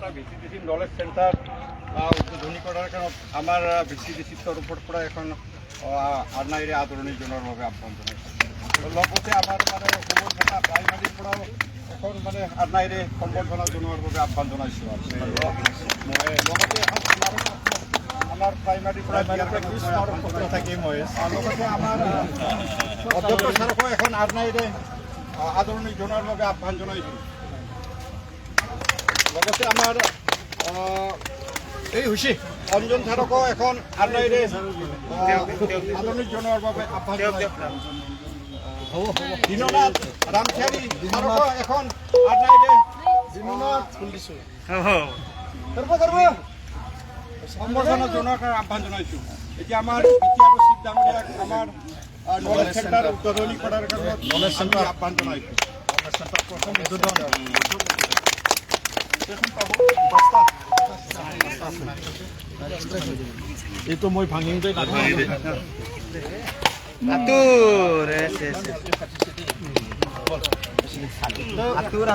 এটা ভিসিডিসি knowledge centre উদ্বোধনী কৰাৰ কাৰণে আমাৰ ভিসিডিসিৰ তৰফৰ পৰা এখন আনাইৰে আদৰণি জনোৱাৰ বাবে আহ্বান জনাইছোঁ। লগতে আমাৰ মানে সুবৰ্ণা প্ৰাইমাৰীৰ পৰাও এখন মানে আনাইৰে সম্বৰ্ধনা জনোৱাৰ বাবে আহ্বান জনাইছোঁ। লগতে এখন আমাৰ প্ৰাইমাৰীৰ পৰা থাকি মই লগতে আমাৰ অধ্যক্ষ ছাৰকো এখন আনাইৰে আদৰণি জনোৱাৰ বাবে আহ্বান জনাইছোঁ। লগতে আমাৰ এই হৈছে অঞ্জন ছাৰকো এখন আনাইৰে আদৰণি জনোৱাৰ বাবে আহ্বান জনাইছোঁ। দীননাথ ৰামচাৰী ছাৰকো এখন আনাইৰে সম্বৰ্ধনা জনোৱাৰ কাৰণে আহ্বান জনাইছোঁ। এতিয়া আমাৰ চিফ ডাঙৰীয়াক আমাৰ নলেজ চেণ্টাৰ উদ্বোধনী কৰাৰ কাৰণে নলেজ চেণ্টাৰ আহ্বান জনাইছোঁ। প্ৰথম উদ্বোধন এইটো মই ভাঙিম দেই আতুৰ